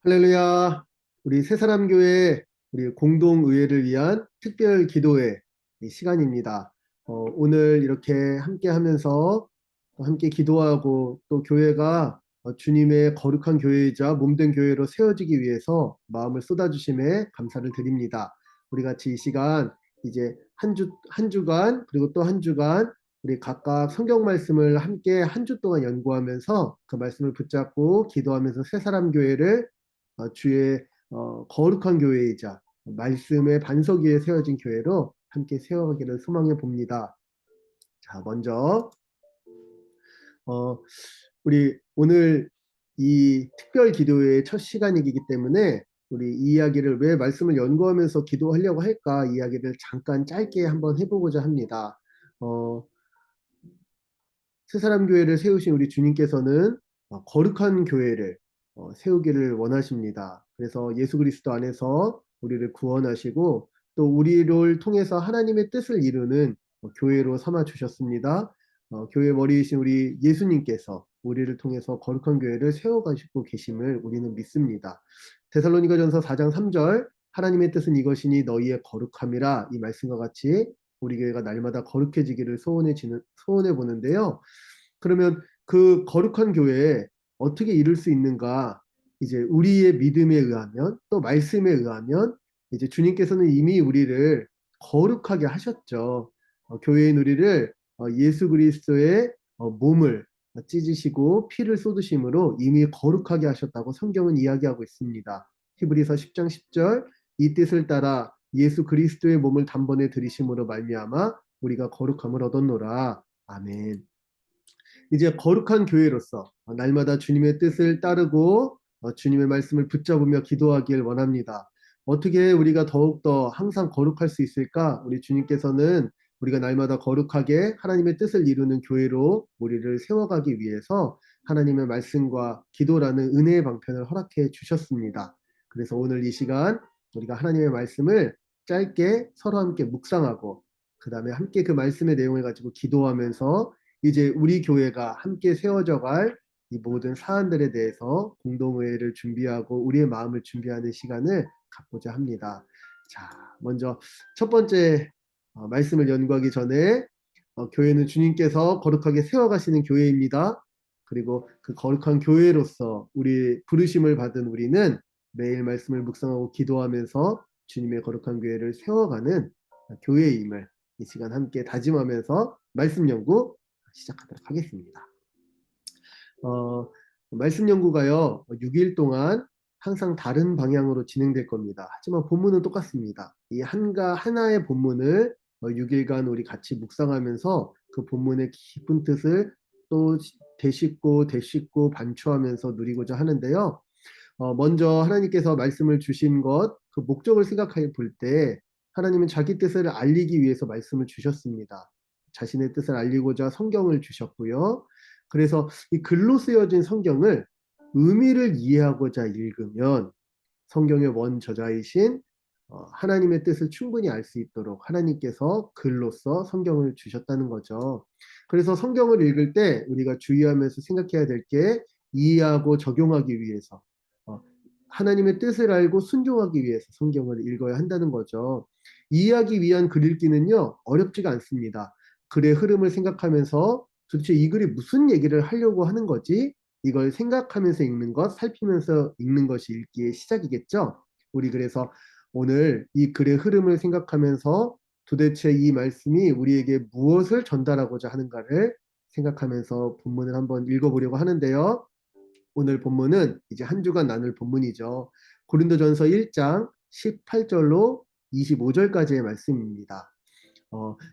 할렐루야. 우리 새사람교회 우리 공동의회를 위한 특별 기도회 이 시간입니다. 오늘 이렇게 함께 하면서 또 함께 기도하고 또 교회가 주님의 거룩한 교회이자 몸된 교회로 세워지기 위해서 마음을 쏟아주심에 감사를 드립니다. 우리 같이 이 시간 이제 한 주간 그리고 또 한 주간 우리 각각 성경 말씀을 함께 한 주 동안 연구하면서 그 말씀을 붙잡고 기도하면서 새사람교회를 주의 거룩한 교회이자 말씀의 반석 위에 세워진 교회로 함께 세워가기를 소망해 봅니다. 자, 먼저 어, 우리 오늘 이 특별 기도회의 첫 시간이기 때문에 우리 이 이야기를 왜 말씀을 연구하면서 기도하려고 할까 이야기를 잠깐 짧게 한번 해보고자 합니다. 어, 새사람 교회를 세우신 우리 주님께서는 거룩한 교회를 세우기를 원하십니다. 그래서 예수 그리스도 안에서 우리를 구원하시고 또 우리를 통해서 하나님의 뜻을 이루는 교회로 삼아 주셨습니다. 교회 머리이신 우리 예수님께서 우리를 통해서 거룩한 교회를 세워가시고 계심을 우리는 믿습니다. 데살로니가전서 4장 3절 하나님의 뜻은 이것이니 너희의 거룩함이라 이 말씀과 같이 우리 교회가 날마다 거룩해지기를 소원해 보는데요. 그러면 그 거룩한 교회에 어떻게 이룰 수 있는가? 이제 우리의 믿음에 의하면 또 말씀에 의하면 이제 주님께서는 이미 우리를 거룩하게 하셨죠. 교회인 우리를 예수 그리스도의 몸을 찢으시고 피를 쏟으심으로 이미 거룩하게 하셨다고 성경은 이야기하고 있습니다. 히브리서 10장 10절 이 뜻을 따라 예수 그리스도의 몸을 단번에 들이심으로 말미암아 우리가 거룩함을 얻었노라. 아멘. 이제 거룩한 교회로서 날마다 주님의 뜻을 따르고 주님의 말씀을 붙잡으며 기도하길 원합니다. 어떻게 우리가 더욱더 항상 거룩할 수 있을까? 우리 주님께서는 우리가 날마다 거룩하게 하나님의 뜻을 이루는 교회로 우리를 세워가기 위해서 하나님의 말씀과 기도라는 은혜의 방편을 허락해 주셨습니다. 그래서 오늘 이 시간 우리가 하나님의 말씀을 짧게 서로 함께 묵상하고 그 다음에 함께 그 말씀의 내용을 가지고 기도하면서 이제 우리 교회가 함께 세워져 갈 이 모든 사안들에 대해서 공동회의를 준비하고 우리의 마음을 준비하는 시간을 갖고자 합니다. 자, 먼저 첫 번째 말씀을 연구하기 전에 교회는 주님께서 거룩하게 세워가시는 교회입니다. 그리고 그 거룩한 교회로서 우리 부르심을 받은 우리는 매일 말씀을 묵상하고 기도하면서 주님의 거룩한 교회를 세워가는 교회임을 이 시간 함께 다짐하면서 말씀 연구 시작하도록 하겠습니다. 말씀 연구가요, 6일 동안 항상 다른 방향으로 진행될 겁니다. 하지만 본문은 똑같습니다. 이 하나의 본문을 6일간 우리 같이 묵상하면서 그 본문의 깊은 뜻을 또 되씹고 반추하면서 누리고자 하는데요. 먼저 하나님께서 말씀을 주신 것, 그 목적을 생각해 볼 때 하나님은 자기 뜻을 알리기 위해서 말씀을 주셨습니다. 자신의 뜻을 알리고자 성경을 주셨고요. 그래서 이 글로 쓰여진 성경을 의미를 이해하고자 읽으면 성경의 원저자이신 하나님의 뜻을 충분히 알 수 있도록 하나님께서 글로써 성경을 주셨다는 거죠. 그래서 성경을 읽을 때 우리가 주의하면서 생각해야 될 게 이해하고 적용하기 위해서 하나님의 뜻을 알고 순종하기 위해서 성경을 읽어야 한다는 거죠. 이해하기 위한 글 읽기는요, 어렵지가 않습니다. 글의 흐름을 생각하면서 도대체 이 글이 무슨 얘기를 하려고 하는 거지? 이걸 생각하면서 읽는 것, 살피면서 읽는 것이 읽기의 시작이겠죠. 우리 그래서 오늘 이 글의 흐름을 생각하면서 도대체 이 말씀이 우리에게 무엇을 전달하고자 하는가를 생각하면서 본문을 한번 읽어보려고 하는데요. 오늘 본문은 이제 한 주간 나눌 본문이죠. 고린도전서 1장 18절로 25절까지의 말씀입니다.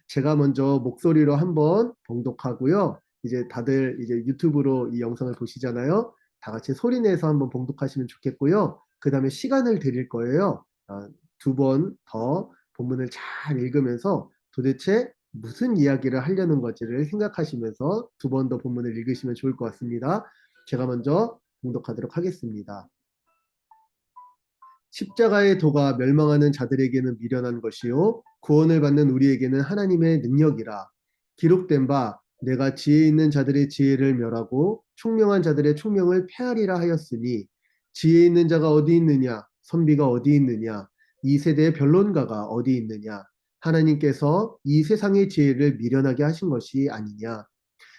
제가 먼저 목소리로 한번 봉독하고요. 이제 다들 이제 유튜브로 이 영상을 보시잖아요. 다 같이 소리 내서 한번 봉독하시면 좋겠고요. 그 다음에 시간을 드릴 거예요. 두 번 더 본문을 잘 읽으면서 도대체 무슨 이야기를 하려는 건지를 생각하시면서 두 번 더 본문을 읽으시면 좋을 것 같습니다. 제가 먼저 봉독하도록 하겠습니다. 십자가의 도가 멸망하는 자들에게는 미련한 것이요 구원을 받는 우리에게는 하나님의 능력이라. 기록된 바 내가 지혜 있는 자들의 지혜를 멸하고 총명한 자들의 총명을 폐하리라 하였으니 지혜 있는 자가 어디 있느냐? 선비가 어디 있느냐? 이 세대의 변론가가 어디 있느냐? 하나님께서 이 세상의 지혜를 미련하게 하신 것이 아니냐?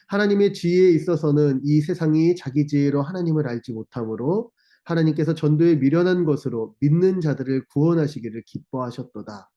하나님의 지혜에 있어서는 이 세상이 자기 지혜로 하나님을 알지 못하므로 하나님께서 전도에 미련한 것으로 믿는 자들을 구원하시기를 기뻐하셨도다.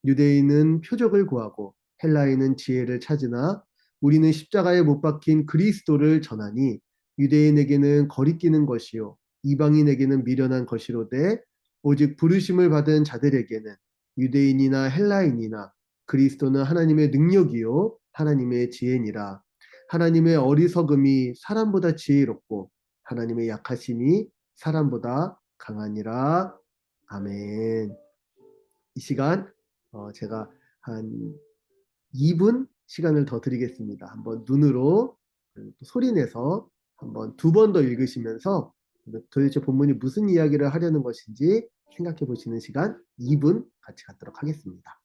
유대인은 표적을 구하고 헬라인은 지혜를 찾으나 우리는 십자가에 못 박힌 그리스도를 전하니 유대인에게는 거리끼는 것이요 이방인에게는 미련한 것이로되 오직 부르심을 받은 자들에게는 유대인이나 헬라인이나 그리스도는 하나님의 능력이요 하나님의 지혜니라. 하나님의 어리석음이 사람보다 지혜롭고 하나님의 약하심이 사람보다 강하니라. 아멘. 이 시간 제가 한 2분 시간을 더 드리겠습니다. 한번 눈으로 소리 내서 한번 두 번 더 읽으시면서 도대체 본문이 무슨 이야기를 하려는 것인지 생각해 보시는 시간 2분 같이 갖도록 하겠습니다.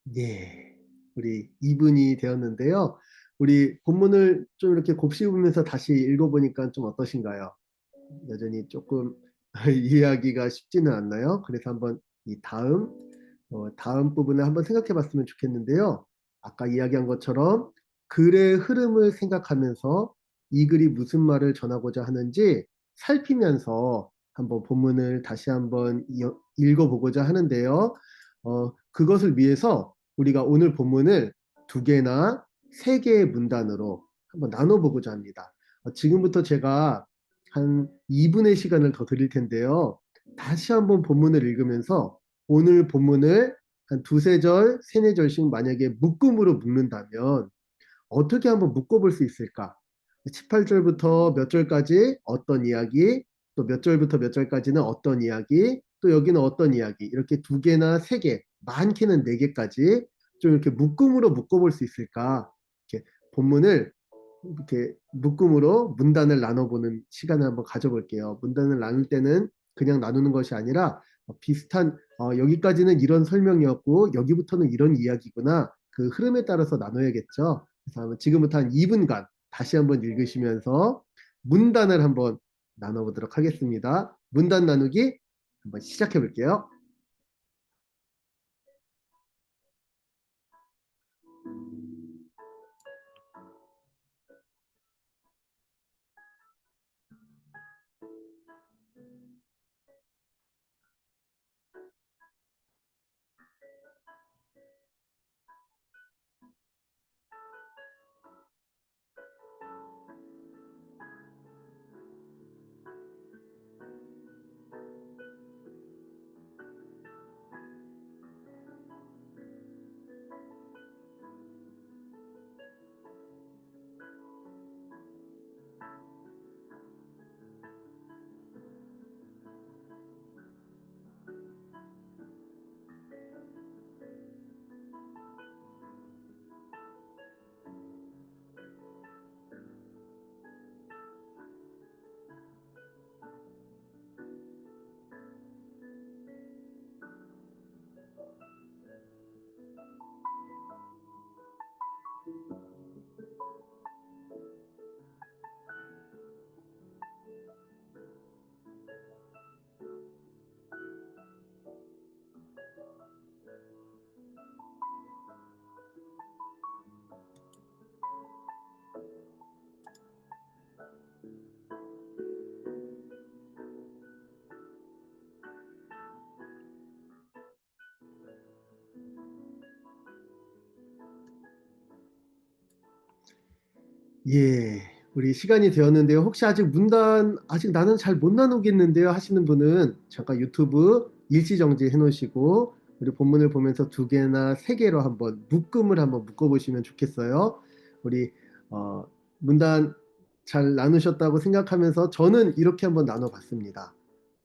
네, 우리 2분이 되었는데요. 우리 본문을 좀 이렇게 곱씹으면서 다시 읽어보니까 좀 어떠신가요? 여전히 조금 이해하기가 쉽지는 않나요? 그래서 한번 이 다음 부분을 한번 생각해 봤으면 좋겠는데요. 아까 이야기한 것처럼 글의 흐름을 생각하면서 이 글이 무슨 말을 전하고자 하는지 살피면서 한번 본문을 다시 한번 읽어보고자 하는데요. 그것을 위해서 우리가 오늘 본문을 두 개나 세 개의 문단으로 한번 나눠보고자 합니다. 지금부터 제가 한 2분의 시간을 더 드릴 텐데요. 다시 한번 본문을 읽으면서 오늘 본문을 한 두세 절, 세네 절씩 만약에 묶음으로 묶는다면 어떻게 한번 묶어볼 수 있을까? 18절부터 몇 절까지 어떤 이야기, 또 몇 절부터 몇 절까지는 어떤 이야기, 또 여기는 어떤 이야기, 이렇게 두 개나 세 개, 많게는 네 개까지 좀 이렇게 묶음으로 묶어볼 수 있을까? 이렇게 본문을 이렇게 묶음으로 문단을 나눠보는 시간을 한번 가져볼게요. 문단을 나눌 때는 그냥 나누는 것이 아니라 비슷한 여기까지는 이런 설명이었고 여기부터는 이런 이야기구나. 그 흐름에 따라서 나눠야겠죠. 그래서 지금부터 한 2분간 다시 한번 읽으시면서 문단을 한번 나눠보도록 하겠습니다. 문단 나누기 한번 시작해 볼게요. 예, 우리 시간이 되었는데요. 혹시 아직 문단, 아직 나는 잘 못 나누겠는데요 하시는 분은 잠깐 유튜브 일시정지 해놓으시고, 우리 본문을 보면서 두 개나 세 개로 한번 묶음을 한번 묶어보시면 좋겠어요. 우리, 문단 잘 나누셨다고 생각하면서 저는 이렇게 한번 나눠봤습니다.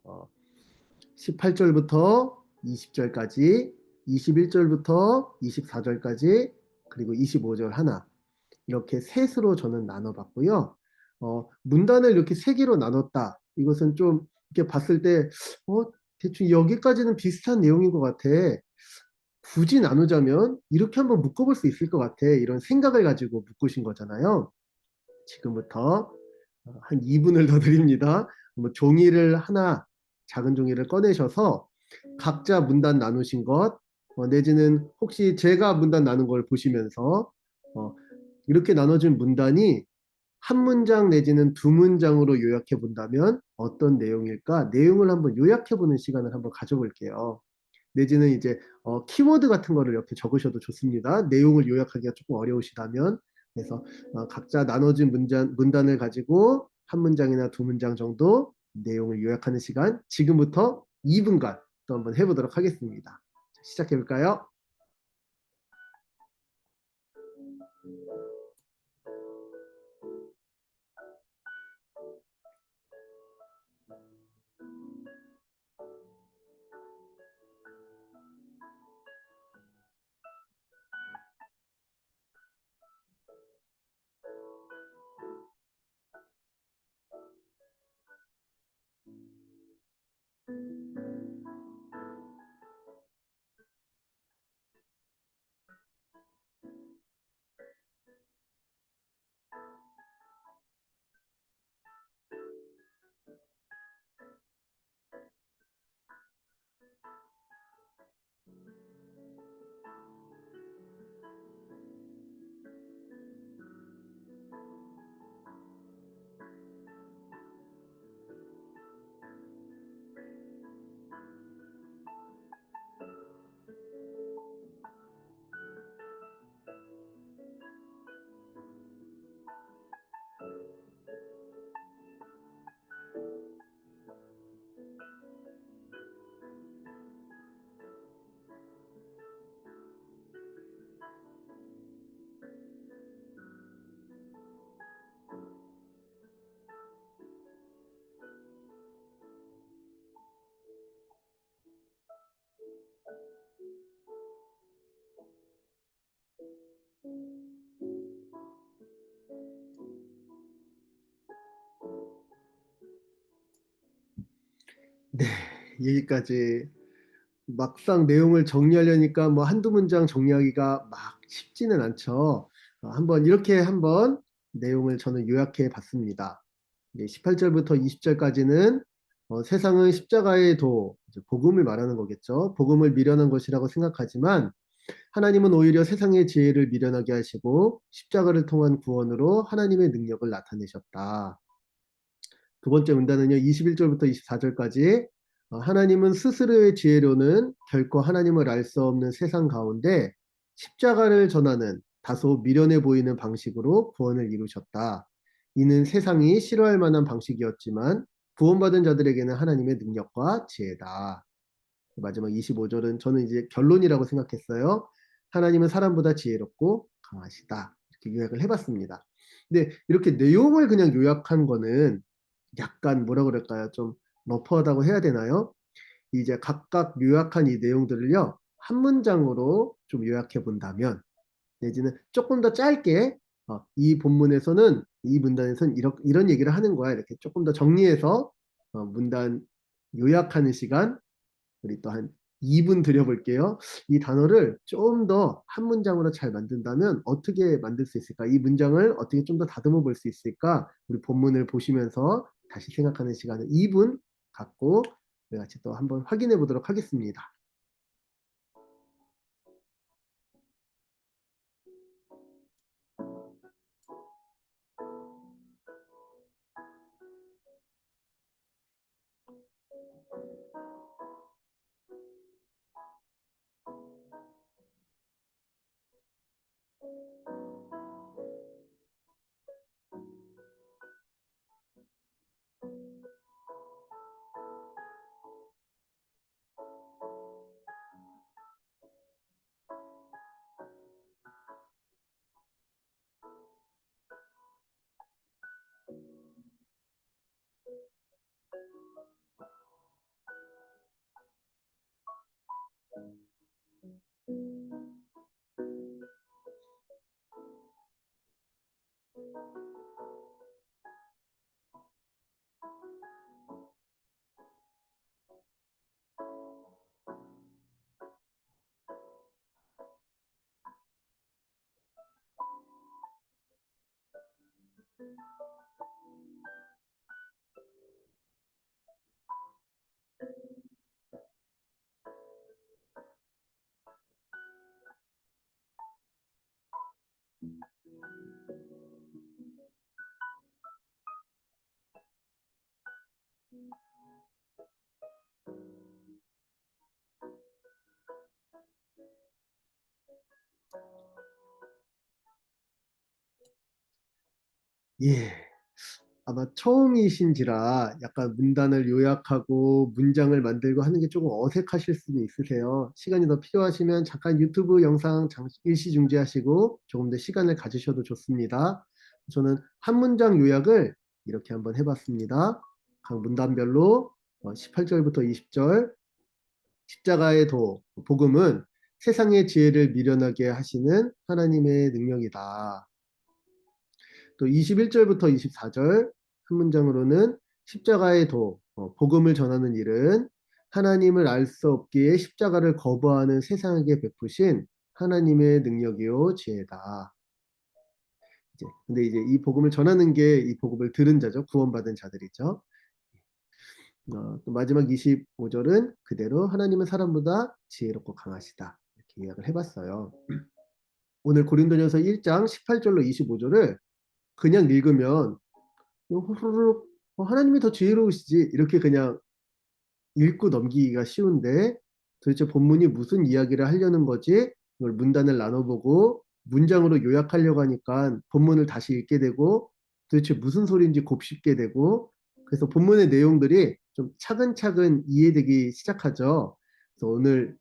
어, 18절부터 20절까지, 21절부터 24절까지, 그리고 25절 하나. 이렇게 셋으로 저는 나눠봤고요. 문단을 이렇게 세 개로 나눴다. 이것은 좀 이렇게 봤을 때, 어, 대충 여기까지는 비슷한 내용인 것 같아. 굳이 나누자면 이렇게 한번 묶어볼 수 있을 것 같아. 이런 생각을 가지고 묶으신 거잖아요. 지금부터 한 2분을 더 드립니다. 뭐 종이를 하나, 작은 종이를 꺼내셔서 각자 문단 나누신 것, 내지는 혹시 제가 문단 나눈 걸 보시면서 어, 이렇게 나눠진 문단이 한 문장 내지는 두 문장으로 요약해 본다면 어떤 내용일까? 내용을 한번 요약해 보는 시간을 한번 가져볼게요. 내지는 이제 키워드 같은 거를 이렇게 적으셔도 좋습니다. 내용을 요약하기가 조금 어려우시다면. 그래서 각자 나눠진 문단을 가지고 한 문장이나 두 문장 정도 내용을 요약하는 시간 지금부터 2분간 또 한번 해보도록 하겠습니다. 시작해 볼까요? 네, 여기까지 막상 내용을 정리하려니까 뭐 한두 문장 정리하기가 막 쉽지는 않죠. 한번 이렇게 한번 내용을 저는 요약해 봤습니다. 18절부터 20절까지는 세상은 십자가의 도, 이제 복음을 말하는 거겠죠. 복음을 미련한 것이라고 생각하지만 하나님은 오히려 세상의 지혜를 미련하게 하시고 십자가를 통한 구원으로 하나님의 능력을 나타내셨다. 두 번째 문단은요, 21절부터 24절까지 하나님은 스스로의 지혜로는 결코 하나님을 알 수 없는 세상 가운데 십자가를 전하는 다소 미련해 보이는 방식으로 구원을 이루셨다. 이는 세상이 싫어할 만한 방식이었지만 구원받은 자들에게는 하나님의 능력과 지혜다. 마지막 25절은 저는 이제 결론이라고 생각했어요. 하나님은 사람보다 지혜롭고 강하시다. 이렇게 요약을 해봤습니다. 근데 이렇게 내용을 그냥 요약한 거는 약간 뭐라 그럴까요? 좀 러프하다고 해야 되나요? 이제 각각 요약한 이 내용들을요, 한 문장으로 좀 요약해 본다면, 내지는 조금 더 짧게, 이 본문에서는, 이 문단에서는 이런 얘기를 하는 거야. 이렇게 조금 더 정리해서 문단 요약하는 시간, 우리 또 한 2분 드려볼게요. 이 단어를 좀 더 한 문장으로 잘 만든다면 어떻게 만들 수 있을까? 이 문장을 어떻게 좀 더 다듬어 볼 수 있을까? 우리 본문을 보시면서 다시 생각하는 시간을 2분 갖고 우리 같이 또 한번 확인해 보도록 하겠습니다. 예. 아마 처음이신지라 약간 문단을 요약하고 문장을 만들고 하는 게 조금 어색하실 수도 있으세요. 시간이 더 필요하시면 잠깐 유튜브 영상 일시 중지하시고 조금 더 시간을 가지셔도 좋습니다. 저는 한 문장 요약을 이렇게 한번 해봤습니다. 각 문단별로 18절부터 20절 십자가의 복음은 세상의 지혜를 미련하게 하시는 하나님의 능력이다. 또 21절부터 24절 한 문장으로는 십자가의 복음을 전하는 일은 하나님을 알 수 없기에 십자가를 거부하는 세상에게 베푸신 하나님의 능력이요 지혜다. 근데 이제 이 복음을 전하는 게 이 복음을 들은 자죠. 구원받은 자들이죠. 또 마지막 25절은 그대로 하나님은 사람보다 지혜롭고 강하시다. 이렇게 이야기를 해봤어요. 오늘 고린도전서 1장 18절로 25절을 그냥 읽으면 호로록 하나님이 더 지혜로우시지 이렇게 그냥 읽고 넘기기가 쉬운데 도대체 본문이 무슨 이야기를 하려는 거지? 이걸 문단을 나눠보고 문장으로 요약하려고 하니까 본문을 다시 읽게 되고 도대체 무슨 소리인지 곱씹게 되고 그래서 본문의 내용들이 좀 차근차근 이해되기 시작하죠. 그래서 오늘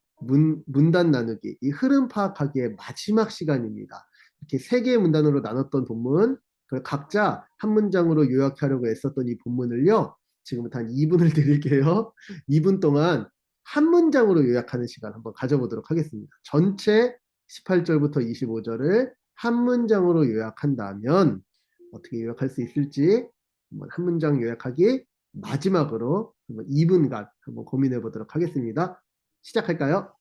문단 나누기, 이 흐름 파악하기의 마지막 시간입니다. 이렇게 세 개의 문단으로 나눴던 본문, 그걸 각자 한 문장으로 요약하려고 애썼던 이 본문을요, 지금부터 한 2분을 드릴게요. 2분 동안 한 문장으로 요약하는 시간 한번 가져보도록 하겠습니다. 전체 18절부터 25절을 한 문장으로 요약한다면 어떻게 요약할 수 있을지 한번 한 문장 요약하기 마지막으로 한번 2분간 한번 고민해 보도록 하겠습니다. 시작할까요?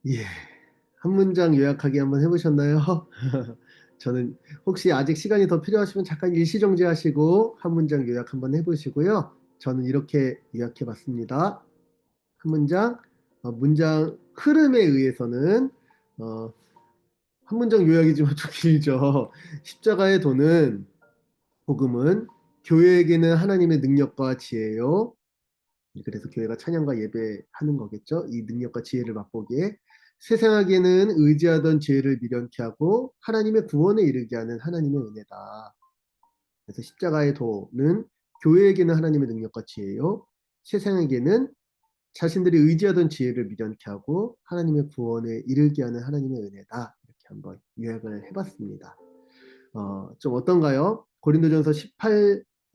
예, 한 문장 요약하기 한번 해보셨나요? 저는 혹시 아직 시간이 더 필요하시면 잠깐 일시정지하시고 한 문장 요약 한번 해보시고요. 저는 이렇게 요약해 봤습니다. 한 문장, 문장 흐름에 의해서는 어, 한 문장 요약이지만 좀 길죠. 십자가의 도는 복음은 교회에게는 하나님의 능력과 지혜요. 그래서 교회가 찬양과 예배하는 거겠죠. 이 능력과 지혜를 맛보기에 세상에게는 의지하던 죄를 미련케 하고 하나님의 구원에 이르게 하는 하나님의 은혜다. 그래서 십자가의 도는 교회에게는 하나님의 능력과 지혜요. 세상에게는 자신들이 의지하던 지혜를 미련케 하고 하나님의 구원에 이르게 하는 하나님의 은혜다. 이렇게 한번 요약을 해봤습니다. 좀 어떤가요? 고린도전서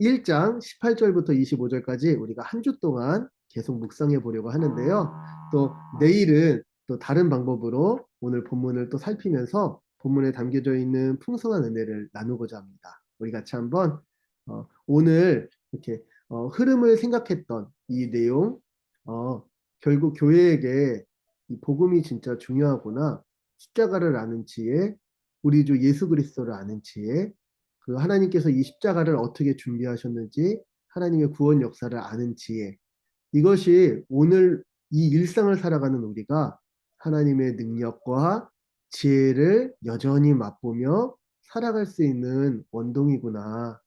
1장 18절부터 25절까지 우리가 한 주 동안 계속 묵상해 보려고 하는데요. 또 내일은 또 다른 방법으로 오늘 본문을 또 살피면서 본문에 담겨져 있는 풍성한 은혜를 나누고자 합니다. 우리 같이 한번 오늘 이렇게 흐름을 생각했던 이 내용, 결국 교회에게 이 복음이 진짜 중요하구나. 십자가를 아는 지혜, 우리 주 예수 그리스도를 아는 지혜, 그 하나님께서 이 십자가를 어떻게 준비하셨는지 하나님의 구원 역사를 아는 지혜, 이것이 오늘 이 일상을 살아가는 우리가 하나님의 능력과 지혜를 여전히 맛보며 살아갈 수 있는 원동이구나.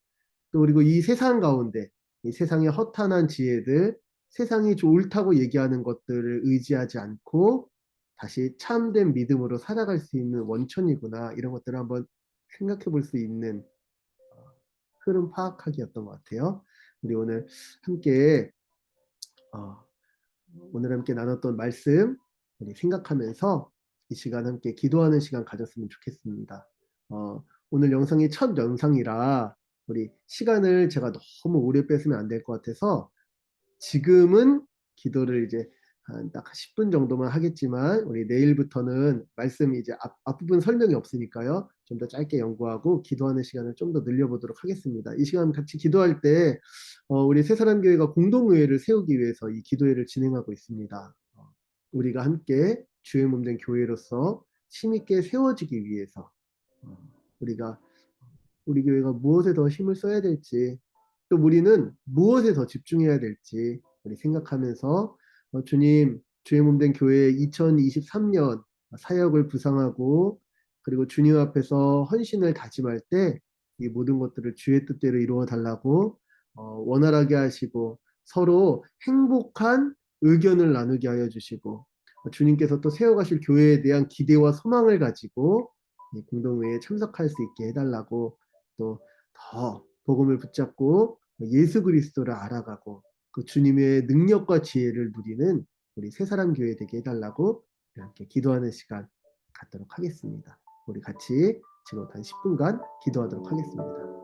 또 그리고 이 세상 가운데 이 세상의 허탄한 지혜들, 세상이 옳다고 얘기하는 것들을 의지하지 않고 다시 참된 믿음으로 살아갈 수 있는 원천이구나. 이런 것들을 한번 생각해 볼 수 있는 흐름 파악하기였던 것 같아요. 우리 오늘 함께 어, 오늘 함께 나눴던 말씀 우리 생각하면서 이 시간 함께 기도하는 시간 가졌으면 좋겠습니다. 오늘 영상이 첫 영상이라 우리 시간을 제가 너무 오래 뺏으면 안 될 것 같아서 지금은 기도를 이제 한 딱 10분 정도만 하겠지만 우리 내일부터는 말씀이 이제 앞부분 설명이 없으니까요. 좀 더 짧게 연구하고 기도하는 시간을 좀 더 늘려보도록 하겠습니다. 이 시간 같이 기도할 때 우리 새사람교회가 공동의회를 세우기 위해서 이 기도회를 진행하고 있습니다. 우리가 함께 주의 몸된 교회로서 힘있게 세워지기 위해서 어, 우리가 우리 교회가 무엇에 더 힘을 써야 될지 또 우리는 무엇에 더 집중해야 될지 우리 생각하면서 주님 주의 몸된 교회 2023년 사역을 부상하고 그리고 주님 앞에서 헌신을 다짐할 때 이 모든 것들을 주의 뜻대로 이루어 달라고 원활하게 하시고 서로 행복한 의견을 나누게 하여 주시고 주님께서 또 세워가실 교회에 대한 기대와 소망을 가지고 공동회에 참석할 수 있게 해달라고 또 더 복음을 붙잡고 예수 그리스도를 알아가고 그 주님의 능력과 지혜를 누리는 우리 새사람 교회 되게 해달라고 이렇게 기도하는 시간 갖도록 하겠습니다. 우리 같이 지금부터 한 10분간 기도하도록 하겠습니다.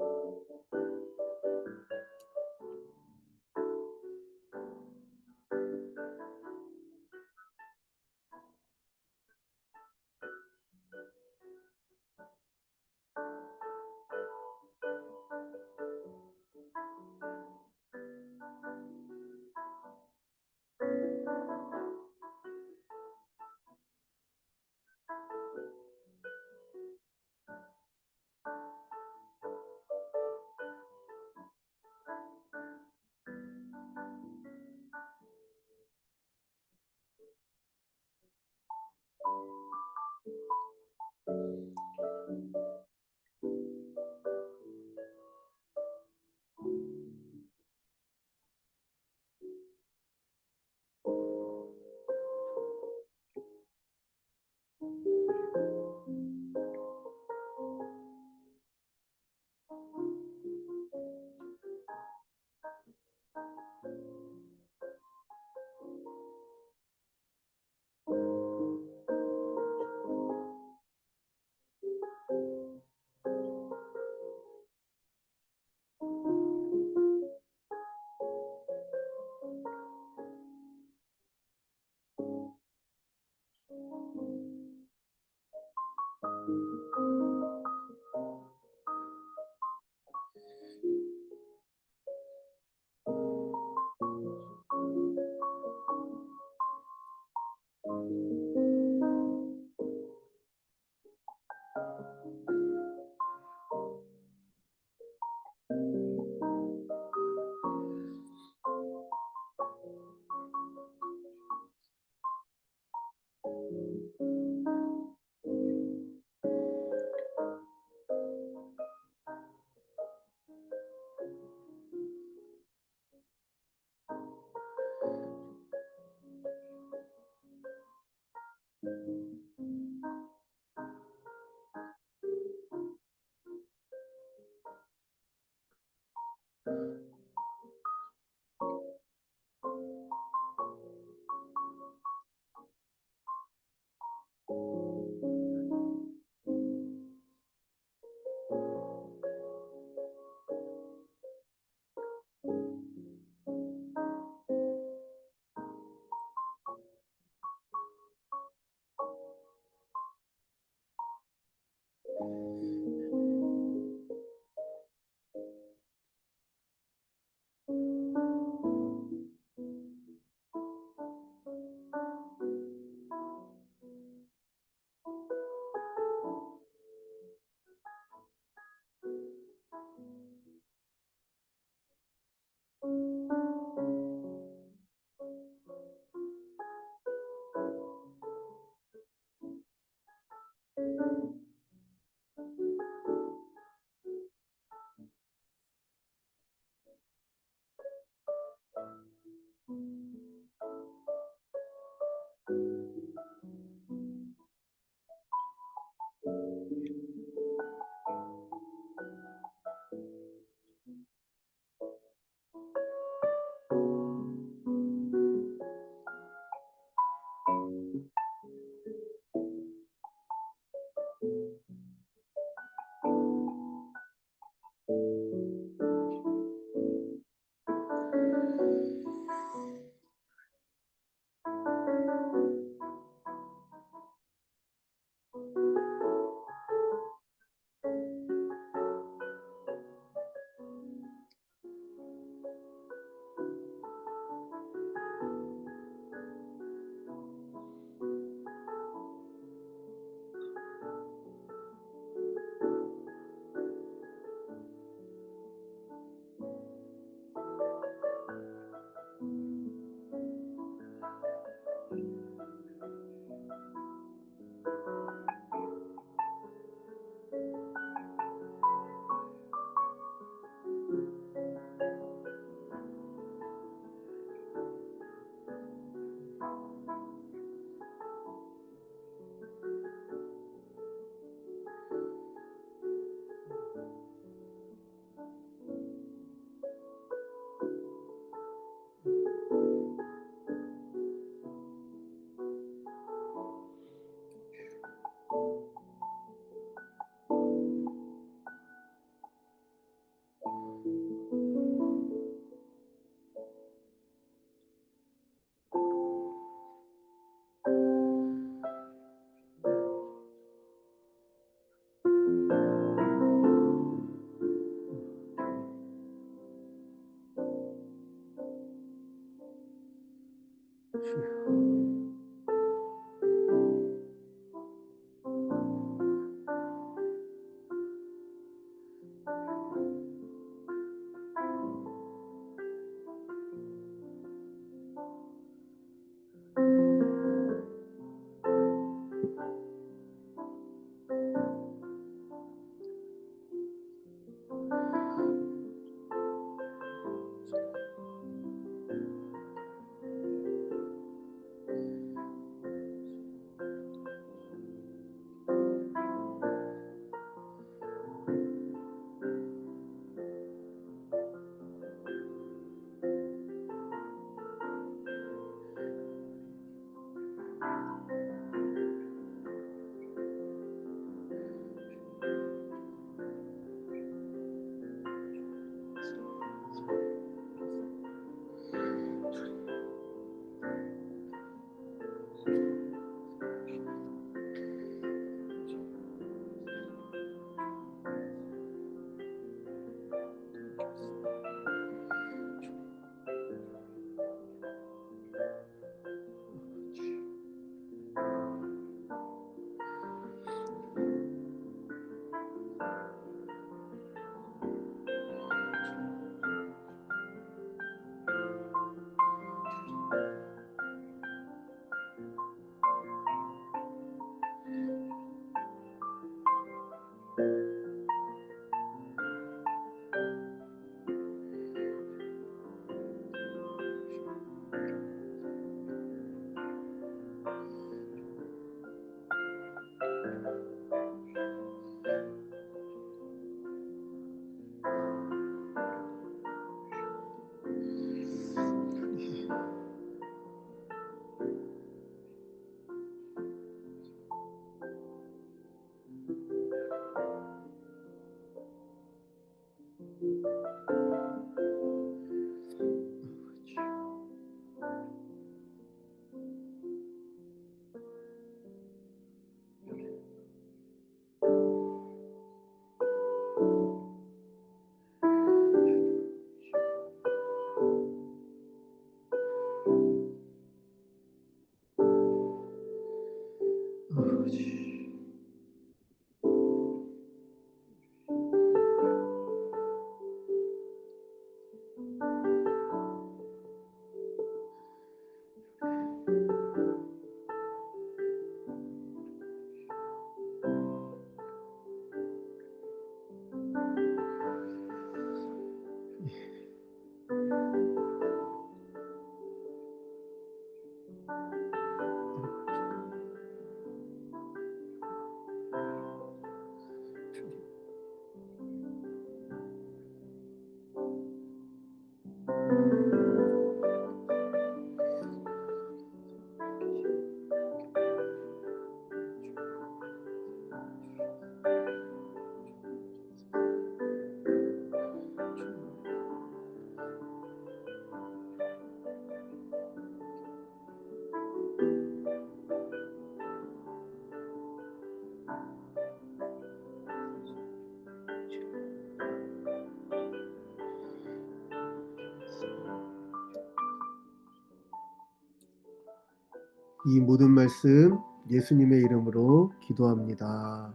이 모든 말씀 예수님의 이름으로 기도합니다.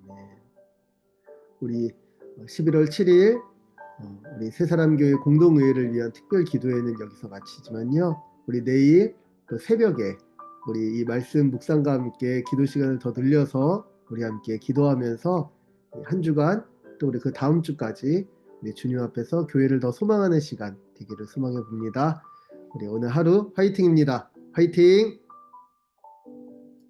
아멘. 우리 11월 7일 우리 새사람교회 공동의회를 위한 특별 기도회는 여기서 마치지만요. 우리 내일 또 새벽에 우리 이 말씀 묵상과 함께 기도 시간을 더 늘려서 우리 함께 기도하면서 한 주간 또 우리 그 다음 주까지 우리 주님 앞에서 교회를 더 소망하는 시간 되기를 소망해 봅니다. 우리 오늘 하루 화이팅입니다. 화이팅!